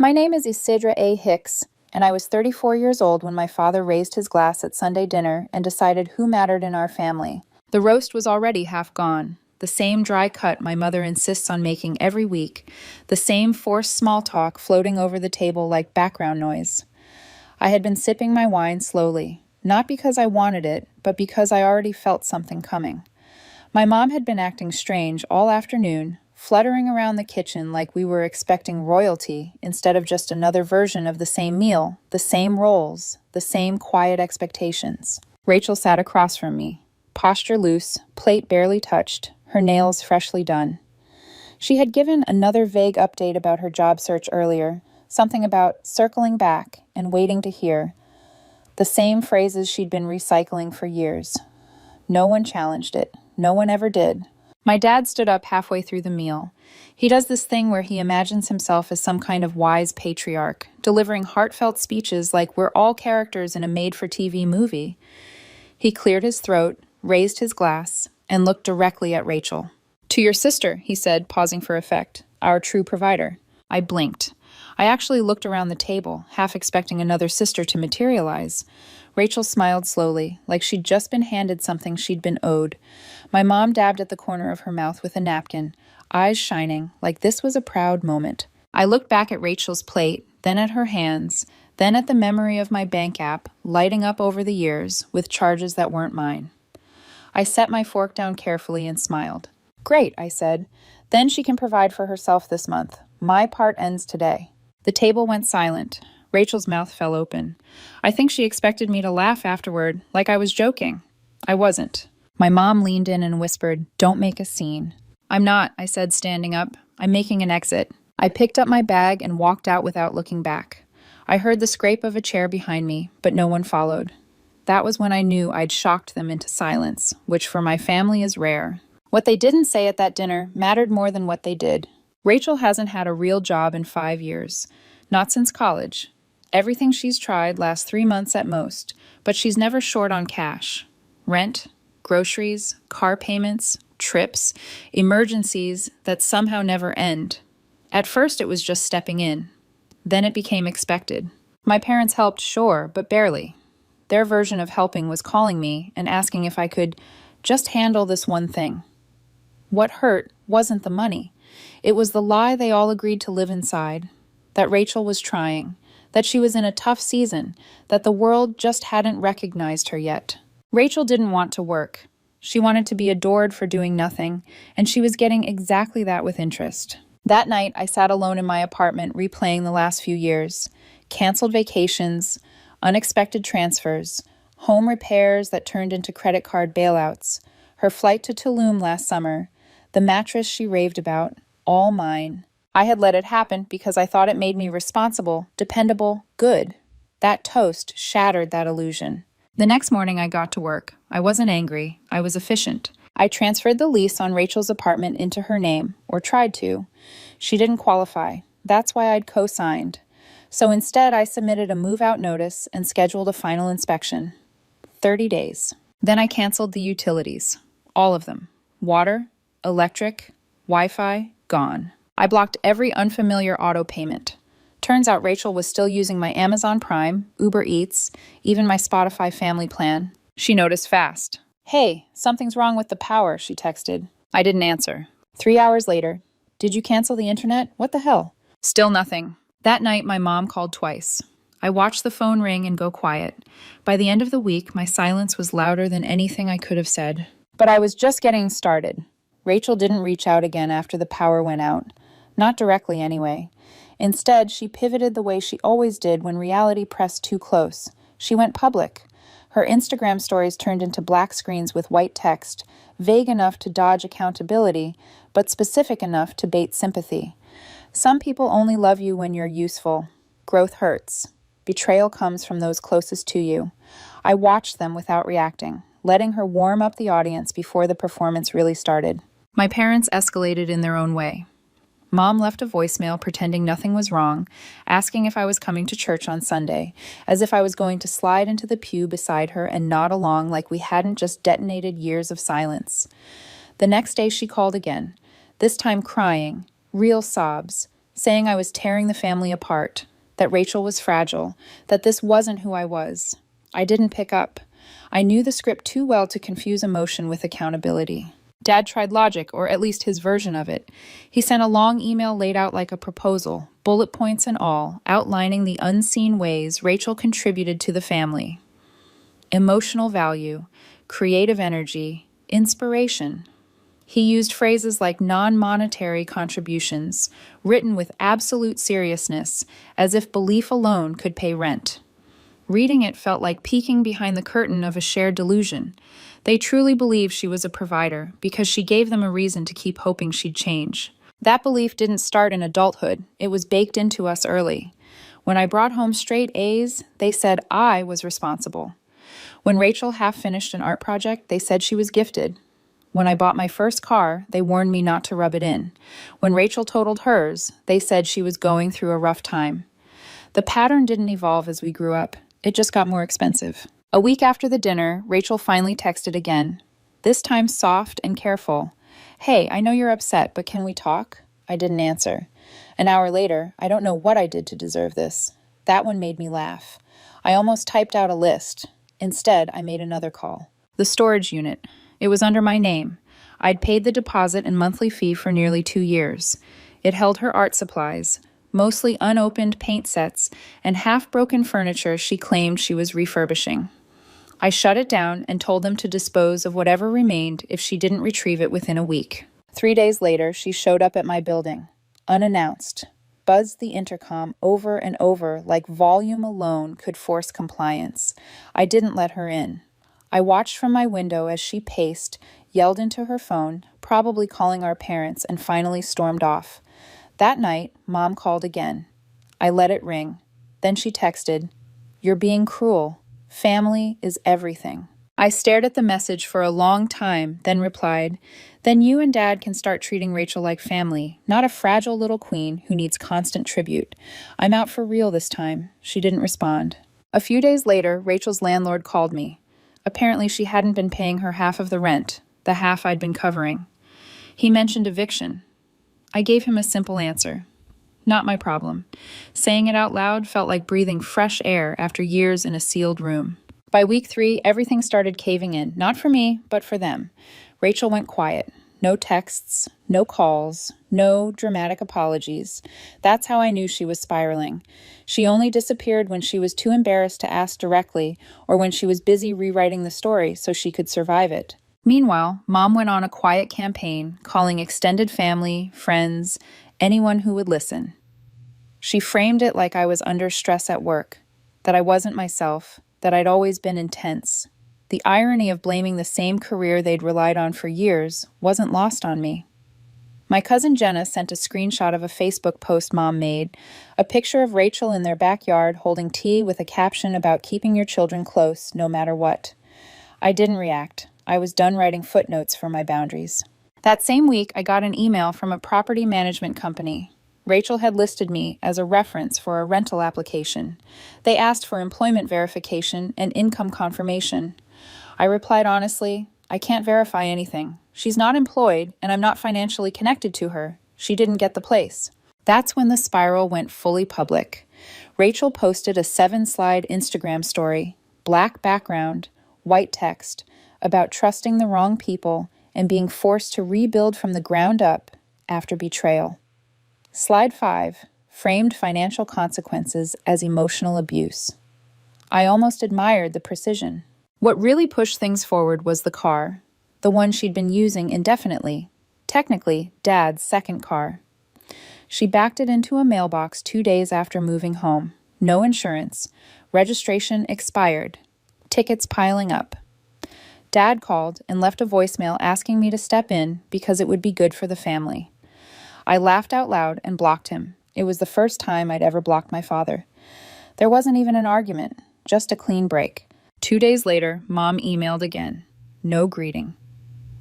My name is Isidra A. Hicks, and I was 34 years old when my father raised his glass at Sunday dinner and decided who mattered in our family. The roast was already half gone, the same dry cut my mother insists on making every week, the same forced small talk floating over the table like background noise. I had been sipping my wine slowly, not because I wanted it, but because I already felt something coming. My mom had been acting strange all afternoon, fluttering around the kitchen like we were expecting royalty instead of just another version of the same meal, the same roles, the same quiet expectations. Rachel sat across from me, posture loose, plate barely touched, her nails freshly done. She had given another vague update about her job search earlier, something about circling back and waiting to hear. The same phrases she'd been recycling for years. No one challenged it. No one ever did. My dad stood up halfway through the meal. He does this thing where he imagines himself as some kind of wise patriarch, delivering heartfelt speeches like we're all characters in a made-for-TV movie. He cleared his throat, raised his glass, and looked directly at Rachel. "To your sister," he said, pausing for effect, "our true provider." I blinked. I actually looked around the table, half expecting another sister to materialize. Rachel smiled slowly, like she'd just been handed something she'd been owed. My mom dabbed at the corner of her mouth with a napkin, eyes shining, like this was a proud moment. I looked back at Rachel's plate, then at her hands, then at the memory of my bank app, lighting up over the years, with charges that weren't mine. I set my fork down carefully and smiled. "Great," I said. "Then she can provide for herself this month. My part ends today." The table went silent. Rachel's mouth fell open. I think she expected me to laugh afterward, like I was joking. I wasn't. My mom leaned in and whispered, "Don't make a scene." "I'm not," I said, standing up. "I'm making an exit." I picked up my bag and walked out without looking back. I heard the scrape of a chair behind me, but no one followed. That was when I knew I'd shocked them into silence, which for my family is rare. What they didn't say at that dinner mattered more than what they did. Rachel hasn't had a real job in 5 years. Not since college. Everything she's tried lasts 3 months at most, but she's never short on cash. Rent, groceries, car payments, trips, emergencies that somehow never end. At first it was just stepping in. Then it became expected. My parents helped, sure, but barely. Their version of helping was calling me and asking if I could just handle this one thing. What hurt wasn't the money. It was the lie they all agreed to live inside, that Rachel was trying, that she was in a tough season, that the world just hadn't recognized her yet. Rachel didn't want to work. She wanted to be adored for doing nothing, and she was getting exactly that with interest. That night, I sat alone in my apartment replaying the last few years. Canceled vacations, unexpected transfers, home repairs that turned into credit card bailouts, her flight to Tulum last summer, the mattress she raved about, all mine. I had let it happen because I thought it made me responsible, dependable, good. That toast shattered that illusion. The next morning I got to work. I wasn't angry. I was efficient. I transferred the lease on Rachel's apartment into her name, or tried to. She didn't qualify. That's why I'd co-signed. So instead I submitted a move-out notice and scheduled a final inspection. 30 days. Then I canceled the utilities. All of them. Water, electric, Wi-Fi, gone. I blocked every unfamiliar auto payment. Turns out Rachel was still using my Amazon Prime, Uber Eats, even my Spotify family plan. She noticed fast. "Hey, something's wrong with the power," she texted. I didn't answer. 3 hours later, "Did you cancel the internet? What the hell?" Still nothing. That night, my mom called twice. I watched the phone ring and go quiet. By the end of the week, my silence was louder than anything I could have said. But I was just getting started. Rachel didn't reach out again after the power went out. Not directly, anyway. Instead, she pivoted the way she always did when reality pressed too close. She went public. Her Instagram stories turned into black screens with white text, vague enough to dodge accountability, but specific enough to bait sympathy. Some people only love you when you're useful. Growth hurts. Betrayal comes from those closest to you. I watched them without reacting, letting her warm up the audience before the performance really started. My parents escalated in their own way. Mom left a voicemail pretending nothing was wrong, asking if I was coming to church on Sunday, as if I was going to slide into the pew beside her and nod along like we hadn't just detonated years of silence. The next day she called again, this time crying, real sobs, saying I was tearing the family apart, that Rachel was fragile, that this wasn't who I was. I didn't pick up. I knew the script too well to confuse emotion with accountability. Dad tried logic, or at least his version of it. He sent a long email laid out like a proposal, bullet points and all, outlining the unseen ways Rachel contributed to the family. Emotional value, creative energy, inspiration. He used phrases like non-monetary contributions, written with absolute seriousness, as if belief alone could pay rent. Reading it felt like peeking behind the curtain of a shared delusion. They truly believed she was a provider because she gave them a reason to keep hoping she'd change. That belief didn't start in adulthood. It was baked into us early. When I brought home straight A's, they said I was responsible. When Rachel half finished an art project, they said she was gifted. When I bought my first car, they warned me not to rub it in. When Rachel totaled hers, they said she was going through a rough time. The pattern didn't evolve as we grew up. It just got more expensive. A week after the dinner, Rachel finally texted again. This time soft and careful. Hey, I know you're upset, but can we talk? I didn't answer. An hour later, I don't know what I did to deserve this. That one made me laugh. I almost typed out a list. Instead, I made another call. The storage unit. It was under my name. I'd paid the deposit and monthly fee for nearly 2 years. It held her art supplies, mostly unopened paint sets, and half-broken furniture she claimed she was refurbishing. I shut it down and told them to dispose of whatever remained if she didn't retrieve it within a week. 3 days later, she showed up at my building, unannounced, buzzed the intercom over and over like volume alone could force compliance. I didn't let her in. I watched from my window as she paced, yelled into her phone, probably calling our parents, and finally stormed off. That night, Mom called again. I let it ring. Then she texted, "You're being cruel. Family is everything." I stared at the message for a long time, then replied, "Then you and Dad can start treating Rachel like family, not a fragile little queen who needs constant tribute. I'm out for real this time." She didn't respond. A few days later, Rachel's landlord called me. Apparently, she hadn't been paying her half of the rent, the half I'd been covering. He mentioned eviction. I gave him a simple answer. Not my problem. Saying it out loud felt like breathing fresh air after years in a sealed room. By week 3, everything started caving in, not for me, but for them. Rachel went quiet. No texts, no calls, no dramatic apologies. That's how I knew she was spiraling. She only disappeared when she was too embarrassed to ask directly or when she was busy rewriting the story so she could survive it. Meanwhile, Mom went on a quiet campaign, calling extended family, friends, anyone who would listen. She framed it like I was under stress at work, that I wasn't myself, that I'd always been intense. The irony of blaming the same career they'd relied on for years wasn't lost on me. My cousin Jenna sent a screenshot of a Facebook post Mom made, a picture of Rachel in their backyard holding tea with a caption about keeping your children close no matter what. I didn't react. I was done writing footnotes for my boundaries. That same week, I got an email from a property management company. Rachel had listed me as a reference for a rental application. They asked for employment verification and income confirmation. I replied honestly, I can't verify anything. She's not employed, and I'm not financially connected to her. She didn't get the place. That's when the spiral went fully public. Rachel posted a 7-slide Instagram story, black background, white text, about trusting the wrong people and being forced to rebuild from the ground up after betrayal. Slide 5 framed financial consequences as emotional abuse. I almost admired the precision. What really pushed things forward was the car, the one she'd been using indefinitely, technically Dad's second car. She backed it into a mailbox 2 days after moving home. No insurance. Registration expired. Tickets piling up. Dad called and left a voicemail asking me to step in because it would be good for the family. I laughed out loud and blocked him. It was the first time I'd ever blocked my father. There wasn't even an argument, just a clean break. 2 days later, Mom emailed again. No greeting.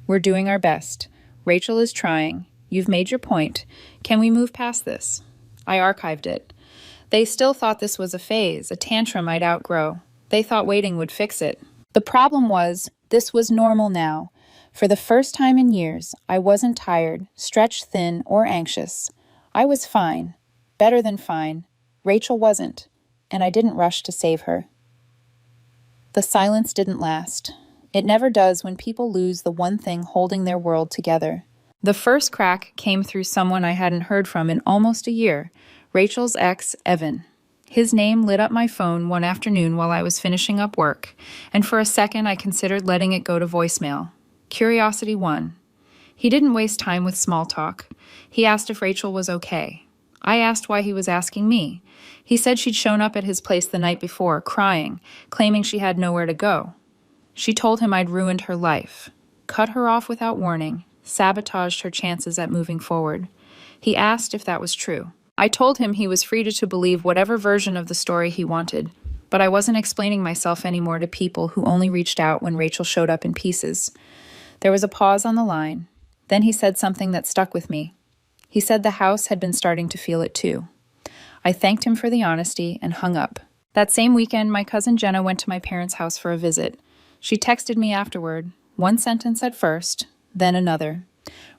We're doing our best. Rachel is trying. You've made your point. Can we move past this? I archived it. They still thought this was a phase, a tantrum I'd outgrow. They thought waiting would fix it. The problem was, this was normal now. For the first time in years, I wasn't tired, stretched thin, or anxious. I was fine. Better than fine. Rachel wasn't, and I didn't rush to save her. The silence didn't last. It never does when people lose the one thing holding their world together. The first crack came through someone I hadn't heard from in almost a year, Rachel's ex, Evan. His name lit up my phone one afternoon while I was finishing up work, and for a second I considered letting it go to voicemail. Curiosity won. He didn't waste time with small talk. He asked if Rachel was okay. I asked why he was asking me. He said she'd shown up at his place the night before, crying, claiming she had nowhere to go. She told him I'd ruined her life, cut her off without warning, sabotaged her chances at moving forward. He asked if that was true. I told him he was free to believe whatever version of the story he wanted, but I wasn't explaining myself anymore to people who only reached out when Rachel showed up in pieces. There was a pause on the line. Then he said something that stuck with me. He said the house had been starting to feel it too. I thanked him for the honesty and hung up. That same weekend, my cousin Jenna went to my parents' house for a visit. She texted me afterward, one sentence at first, then another.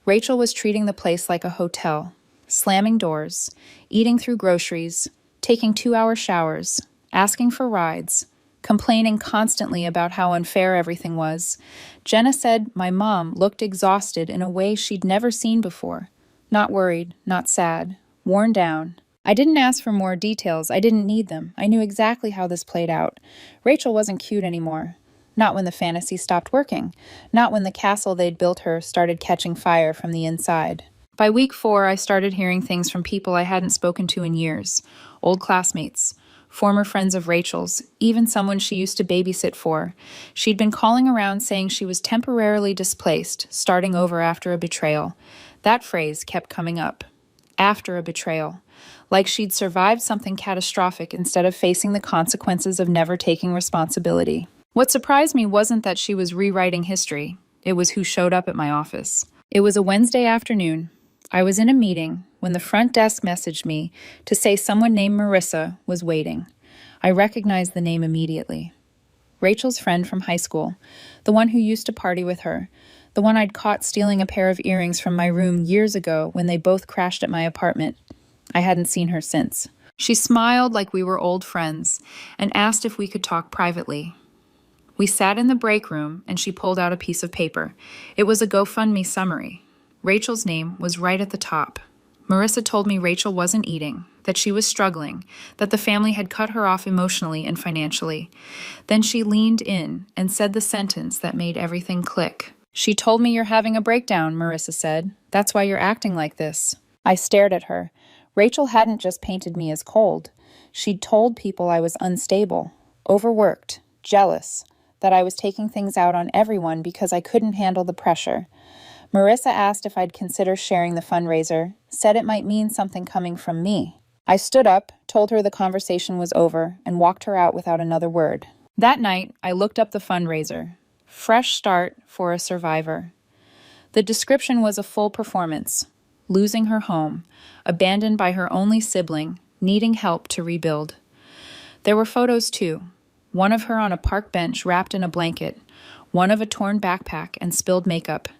Rachel was treating the place like a hotel, slamming doors, eating through groceries, taking 2-hour showers, asking for rides, complaining constantly about how unfair everything was. Jenna said my mom looked exhausted in a way she'd never seen before. Not worried, not sad, worn down. I didn't ask for more details. I didn't need them. I knew exactly how this played out. Rachel wasn't cute anymore. Not when the fantasy stopped working. Not when the castle they'd built her started catching fire from the inside. By week 4, I started hearing things from people I hadn't spoken to in years. Old classmates, former friends of Rachel's, even someone she used to babysit for. She'd been calling around saying she was temporarily displaced, starting over after a betrayal. That phrase kept coming up. After a betrayal. Like she'd survived something catastrophic instead of facing the consequences of never taking responsibility. What surprised me wasn't that she was rewriting history. It was who showed up at my office. It was a Wednesday afternoon. I was in a meeting when the front desk messaged me to say someone named Marissa was waiting. I recognized the name immediately. Rachel's friend from high school, the one who used to party with her, the one I'd caught stealing a pair of earrings from my room years ago when they both crashed at my apartment. I hadn't seen her since. She smiled like we were old friends and asked if we could talk privately. We sat in the break room and she pulled out a piece of paper. It was a GoFundMe summary. Rachel's name was right at the top. Marissa told me Rachel wasn't eating, that she was struggling, that the family had cut her off emotionally and financially. Then she leaned in and said the sentence that made everything click. She told me you're having a breakdown, Marissa said. That's why you're acting like this. I stared at her. Rachel hadn't just painted me as cold. She'd told people I was unstable, overworked, jealous, that I was taking things out on everyone because I couldn't handle the pressure. Marissa asked if I'd consider sharing the fundraiser, said it might mean something coming from me. I stood up, told her the conversation was over, and walked her out without another word. That night, I looked up the fundraiser. Fresh start for a survivor. The description was a full performance. Losing her home, abandoned by her only sibling, needing help to rebuild. There were photos too. One of her on a park bench wrapped in a blanket, one of a torn backpack and spilled makeup.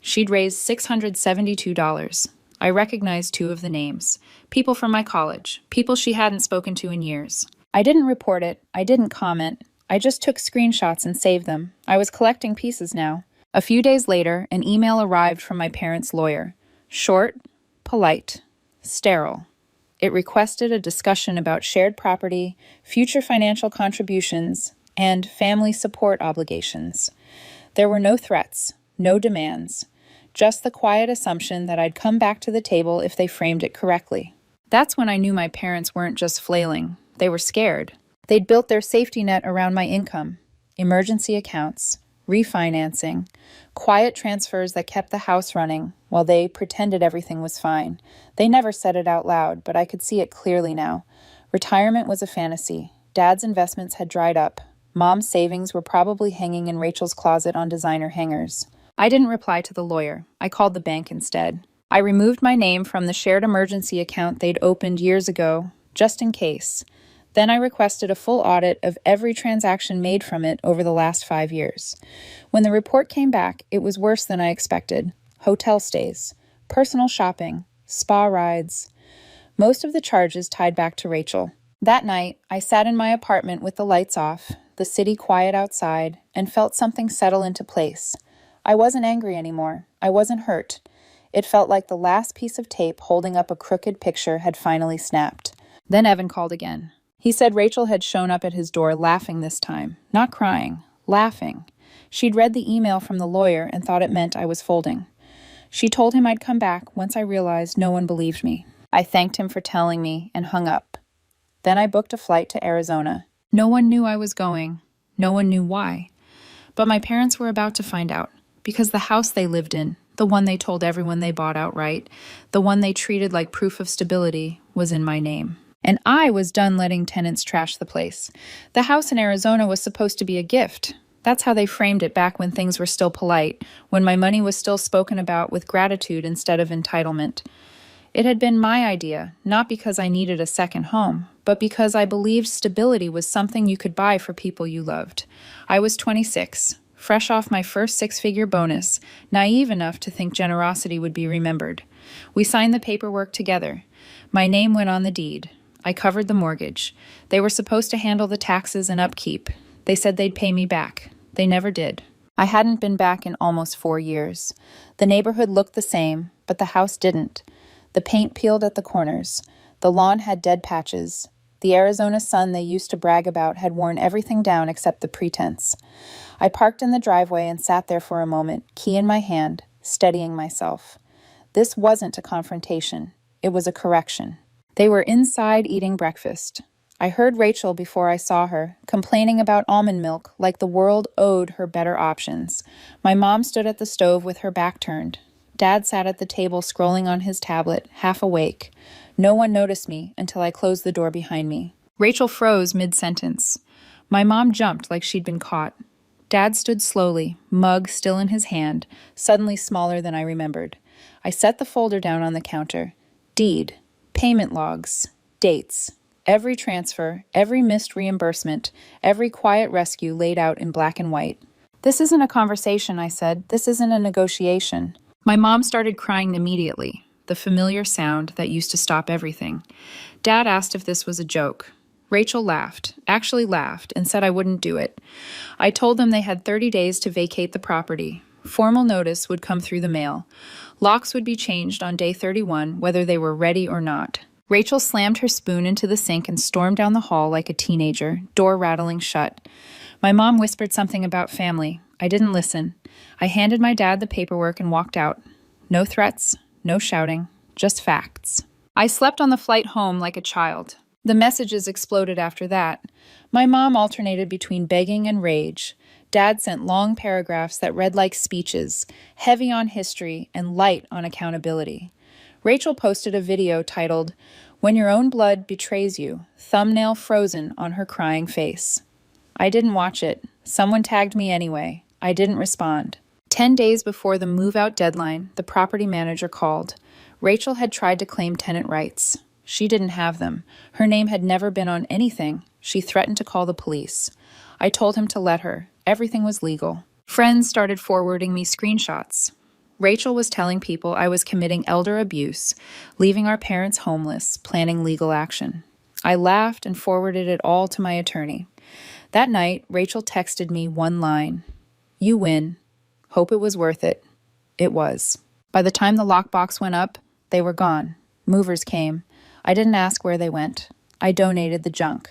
She'd raised $672. I recognized 2 of the names. People from my college, people she hadn't spoken to in years. I didn't report it, I didn't comment. I just took screenshots and saved them. I was collecting pieces now. A few days later, an email arrived from my parents' lawyer. Short, polite, sterile. It requested a discussion about shared property, future financial contributions, and family support obligations. There were no threats, no demands, just the quiet assumption that I'd come back to the table if they framed it correctly. That's when I knew my parents weren't just flailing. They were scared. They'd built their safety net around my income, emergency accounts, refinancing, quiet transfers that kept the house running while they pretended everything was fine. They never said it out loud, but I could see it clearly now. Retirement was a fantasy. Dad's investments had dried up. Mom's savings were probably hanging in Rachel's closet on designer hangers. I didn't reply to the lawyer. I called the bank instead. I removed my name from the shared emergency account they'd opened years ago, just in case. Then I requested a full audit of every transaction made from it over the last 5 years. When the report came back, it was worse than I expected. Hotel stays, personal shopping, spa rides. most of the charges tied back to Rachel. That night, I sat in my apartment with the lights off, the city quiet outside, and felt something settle into place. I wasn't angry anymore. I wasn't hurt. It felt like the last piece of tape holding up a crooked picture had finally snapped. Then Evan called again. He said Rachel had shown up at his door laughing this time, not crying, laughing. She'd read the email from the lawyer and thought it meant I was folding. She told him I'd come back once I realized no one believed me. I thanked him for telling me and hung up. Then I booked a flight to Arizona. No one knew I was going. No one knew why. But my parents were about to find out, because the house they lived in, the one they told everyone they bought outright, the one they treated like proof of stability, was in my name. And I was done letting tenants trash the place. The house in Arizona was supposed to be a gift. That's how they framed it back when things were still polite, when my money was still spoken about with gratitude instead of entitlement. It had been my idea, not because I needed a second home, but because I believed stability was something you could buy for people you loved. I was 26, fresh off my first six-figure bonus, naive enough to think generosity would be remembered. We signed the paperwork together. My name went on the deed. I covered the mortgage. They were supposed to handle the taxes and upkeep. They said they'd pay me back. They never did. I hadn't been back in almost 4 years. The neighborhood looked the same, but the house didn't. The paint peeled at the corners. The lawn had dead patches. The Arizona sun they used to brag about had worn everything down except the pretense. I parked in the driveway and sat there for a moment, key in my hand, steadying myself. This wasn't a confrontation. It was a correction. They were inside eating breakfast. I heard Rachel before I saw her, complaining about almond milk like the world owed her better options. My mom stood at the stove with her back turned. Dad sat at the table scrolling on his tablet, half awake. No one noticed me until I closed the door behind me. Rachel froze mid-sentence. My mom jumped like she'd been caught. Dad stood slowly, mug still in his hand, suddenly smaller than I remembered. I set the folder down on the counter. Deed, payment logs, dates. Every transfer, every missed reimbursement, every quiet rescue laid out in black and white. This isn't a conversation, I said. This isn't a negotiation. My mom started crying immediately, the familiar sound that used to stop everything. Dad asked if this was a joke. Rachel laughed, actually laughed, and said I wouldn't do it. I told them they had 30 days to vacate the property. Formal notice would come through the mail. Locks would be changed on day 31, whether they were ready or not. Rachel slammed her spoon into the sink and stormed down the hall like a teenager, door rattling shut. My mom whispered something about family. I didn't listen. I handed my dad the paperwork and walked out. No threats, no shouting, just facts. I slept on the flight home like a child. The messages exploded after that. My mom alternated between begging and rage. Dad sent long paragraphs that read like speeches, heavy on history and light on accountability. Rachel posted a video titled, "When Your Own Blood Betrays You," thumbnail frozen on her crying face. I didn't watch it. Someone tagged me anyway. I didn't respond. 10 days before the move-out deadline, the property manager called. Rachel had tried to claim tenant rights. She didn't have them. Her name had never been on anything. She threatened to call the police. I told him to let her. Everything was legal. Friends started forwarding me screenshots. Rachel was telling people I was committing elder abuse, leaving our parents homeless, planning legal action. I laughed and forwarded it all to my attorney. That night, Rachel texted me one line. "You win. Hope it was worth it." It was. By the time the lockbox went up, they were gone. Movers came. I didn't ask where they went. I donated the junk.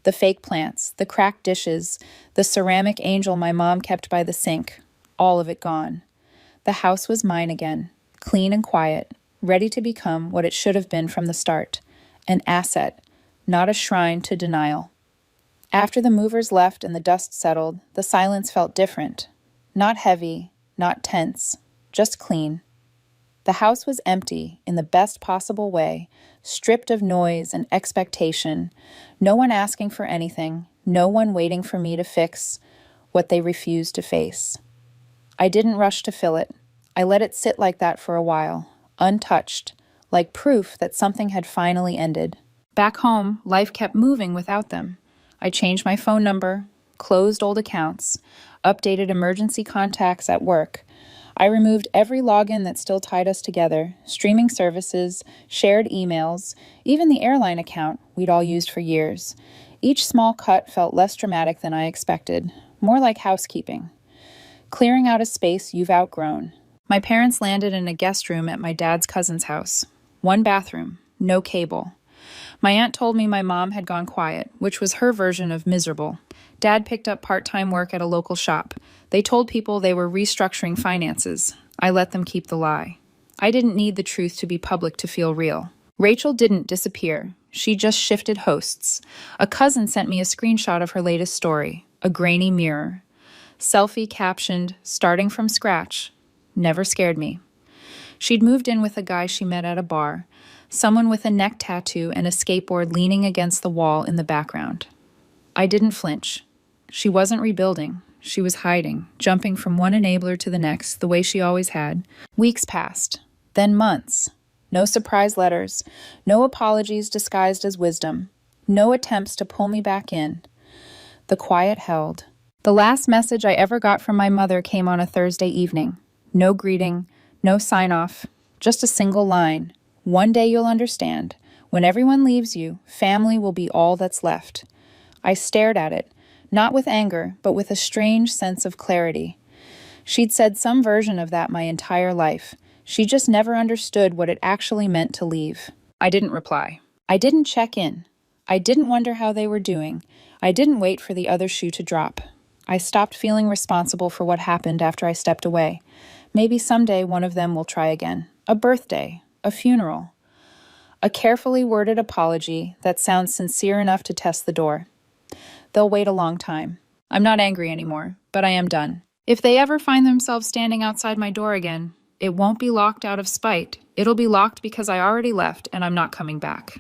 The fake plants, the cracked dishes, the ceramic angel my mom kept by the sink, all of it gone. The house was mine again, clean and quiet, ready to become what it should have been from the start, an asset, not a shrine to denial. After the movers left and the dust settled, the silence felt different. Not heavy, not tense, just clean. The house was empty in the best possible way, stripped of noise and expectation, no one asking for anything, no one waiting for me to fix what they refused to face. I didn't rush to fill it. I let it sit like that for a while, untouched, like proof that something had finally ended. Back home, life kept moving without them. I changed my phone number, closed old accounts, updated emergency contacts at work. I removed every login that still tied us together, streaming services, shared emails, even the airline account we'd all used for years. Each small cut felt less dramatic than I expected, more like housekeeping. Clearing out a space you've outgrown. My parents landed in a guest room at my dad's cousin's house. One bathroom, no cable. My aunt told me my mom had gone quiet, which was her version of miserable. Dad picked up part-time work at a local shop. They told people they were restructuring finances. I let them keep the lie. I didn't need the truth to be public to feel real. Rachel didn't disappear. She just shifted hosts. A cousin sent me a screenshot of her latest story, a grainy mirror. Selfie captioned, "Starting from scratch." Never scared me. She'd moved in with a guy she met at a bar, someone with a neck tattoo and a skateboard leaning against the wall in the background. I didn't flinch. She wasn't rebuilding. She was hiding, jumping from one enabler to the next, the way she always had. Weeks passed, then months. No surprise letters, no apologies disguised as wisdom, no attempts to pull me back in. The quiet held. The last message I ever got from my mother came on a Thursday evening. No greeting, no sign-off, just a single line. "One day you'll understand. When everyone leaves you, family will be all that's left." I stared at it, not with anger, but with a strange sense of clarity. She'd said some version of that my entire life. She just never understood what it actually meant to leave. I didn't reply. I didn't check in. I didn't wonder how they were doing. I didn't wait for the other shoe to drop. I stopped feeling responsible for what happened after I stepped away. Maybe someday one of them will try again. A birthday, a funeral. A carefully worded apology that sounds sincere enough to test the door. They'll wait a long time. I'm not angry anymore, but I am done. If they ever find themselves standing outside my door again, it won't be locked out of spite. It'll be locked because I already left and I'm not coming back.